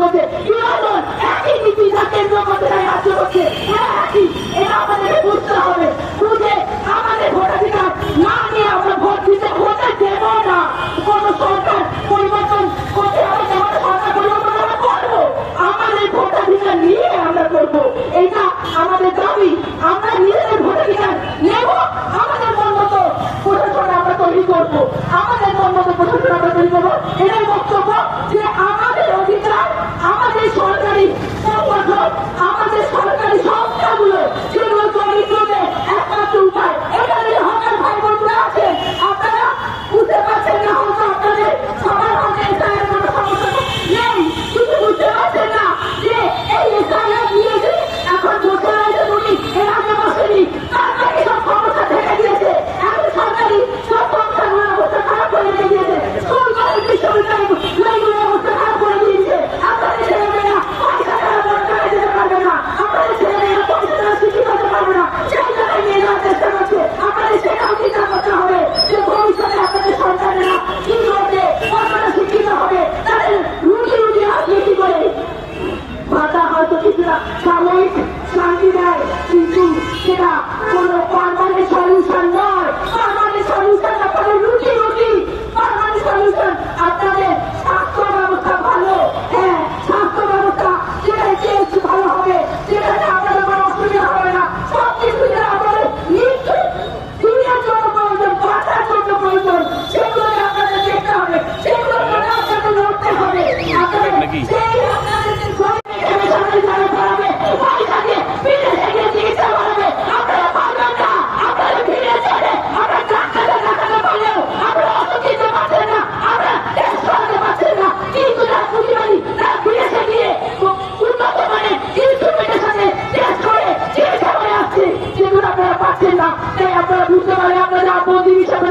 করছে, বিনোদন একই নীতি যা কেন্দ্র করছে তাই রাজ্য করছে, একই। এটা আমাদের বুঝতে হবে, বুঝে আমাদের ভোটাধিকার না নিয়ে আমরা ভোট দিতে হতে দেব না। কোন সরকার পরিবর্তন করতে হবে, আমাদের সরকার পরিবর্তন আমরা করবো, আমাদের ভোটাধিকার নিয়ে আমরা করবো, এটা আমাদের দাবি। আমরা নিজেদের ভোটাধিকার নেব, আমাদের মন মতো প্রশাসন আমরা তৈরি করবো, আমাদের মন মতো প্রশাসন আমরা তৈরি করবো। এটাই বক্তব্য যে আমাদের অধিকার, আমাদের সরকারি সংগঠন, আমাদের সরকারি সংস্থাগুলো যেগুলো তৈরি করবে একমাত্র উপায়। এখানে হকার ভাই বোনরা আছেন, আপনারা বুঝতে পারছেন না, হয়তো আপনাদের সবার হাতে এসআইয়ের কোনো সমস্যা নেই, কিন্তু বুঝতে পারছেন না যে এই এসআইআর নিয়ে যে এখন বসে রয়েছে উনি, এর আগে বসেনি, তারপরে সব সমস্যা থেকে দিয়েছে। এখন সরকারি সব সংস্থাগুলোর অবস্থা খারাপ করে দিয়েছে, স্কুল কলেজ বিশ্ববিদ্যালয়গুলোর অবস্থা খারাপ করে দিয়েছে। আপনাদের ছেলেমেয়েরা পয়সা ছাড়া বড় করে যেতে পারবে না, আপনাদের ছেলেমেয়েরা পয়সা ছাড়া শিক্ষিত হতে পারবে না, সেই জায়গায় নিয়ে যাওয়ার চেষ্টা করছে। আপনাদের সেটাও চিন্তা করতে হবে যে ভবিষ্যতে আপনাদের সন্তানেরা কি করবে, কতটা শিক্ষিত হবে, তাদের রুটি রুটি রাজনীতি করে ভাতা হয়তো কিছুটা সাময়িক শান্তি দেয়, কিন্তু সেটা কোনো পারমানেন্ট সলিউশন নয়। পারমানেন্ট সলিউশন আপনাদের রুটি রুটি, পারমানেন্ট সলিউশন আপনাদের স্বাস্থ্য ব্যবস্থা ভালো, হ্যাঁ স্বাস্থ্য ব্যবস্থা যেখানে টেস্ট ভালো হবে, যেখানে আপনাদের কোনো অসুবিধা হবে না, সব কিছু যেটা আপনাদের নিত্য দুনিয়ার জন্য প্রয়োজন, বাঁচার জন্য প্রয়োজন, সেগুলোকে আপনাদের দেখতে হবে, সেগুলোর জন্য আপনাদের লড়তে হবে। আপনাদের সেই আপনাদের আপনারা বুঝতে পারেন আপনাদের আপত্তি হিসাবে